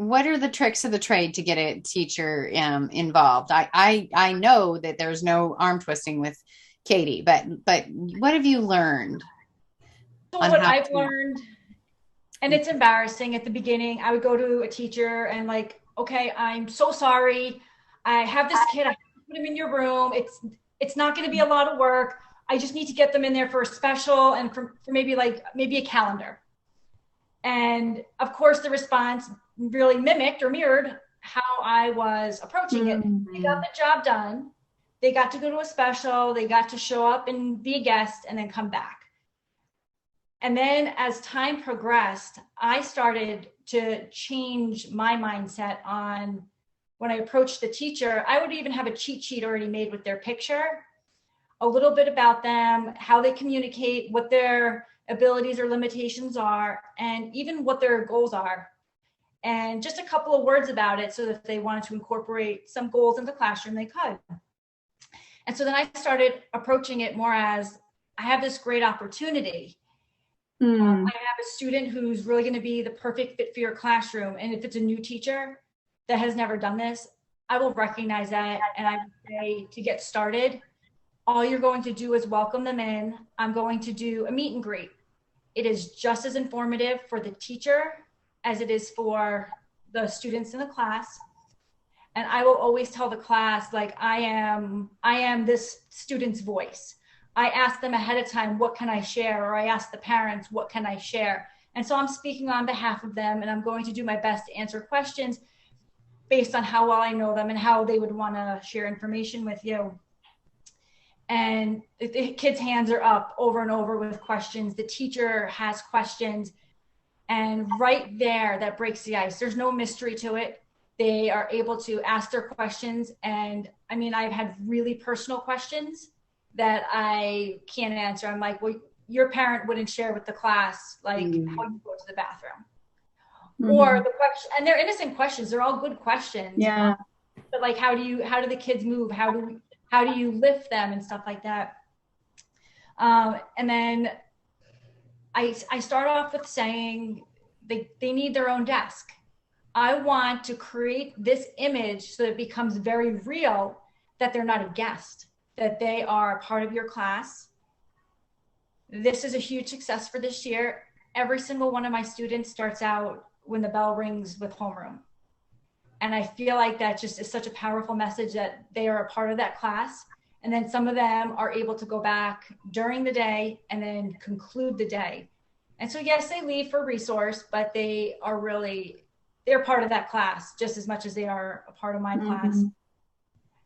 what are the tricks of the trade to get a teacher involved? I know that there's no arm twisting with Katie, but what have you learned So on what how I've to? learned, and it's embarrassing at the beginning, I would go to a teacher and like, okay, I'm so sorry. I have this kid. I have to put him in your room. It's not going to be a lot of work. I just need to get them in there for a special and for maybe a calendar. And of course, the response really mimicked or mirrored how I was approaching it. They got Mhm. the job done. They got to go to a special. They got to show up and be a guest and then come back. And then as time progressed, I started to change my mindset on when I approached the teacher. I would even have a cheat sheet already made with their picture, a little bit about them, how they communicate, what their abilities or limitations are, and even what their goals are. And just a couple of words about it so that if they wanted to incorporate some goals into the classroom, they could. And so then I started approaching it more as I have this great opportunity. Mm. I have a student who's really going to be the perfect fit for your classroom. And if it's a new teacher that has never done this, I will recognize that. And I would say to get started, all you're going to do is welcome them in. I'm going to do a meet and greet. It is just as informative for the teacher as it is for the students in the class. And I will always tell the class, like, I am this student's voice. I ask them ahead of time, what can I share? Or I ask the parents, what can I share? And so I'm speaking on behalf of them, and I'm going to do my best to answer questions based on how well I know them and how they would want to share information with you. And the kids' hands are up over and over with questions. The teacher has questions. And right there, that breaks the ice. There's no mystery to it. They are able to ask their questions. And I mean, I've had really personal questions that I can't answer. I'm like, well, your parent wouldn't share with the class, like how Mm. you go to the bathroom. Or Mhm. the question, and they're innocent questions. They're all good questions. Yeah. But like, how do the kids move? How do you lift them and stuff like that? And then I start off with saying they need their own desk. I want to create this image so that it becomes very real that they're not a guest, that they are a part of your class. This is a huge success for this year. Every single one of my students starts out when the bell rings with homeroom. And I feel like that just is such a powerful message that they are a part of that class. And then some of them are able to go back during the day and then conclude the day. And so, yes, they leave for resource, but they're part of that class just as much as they are a part of my class. Mhm.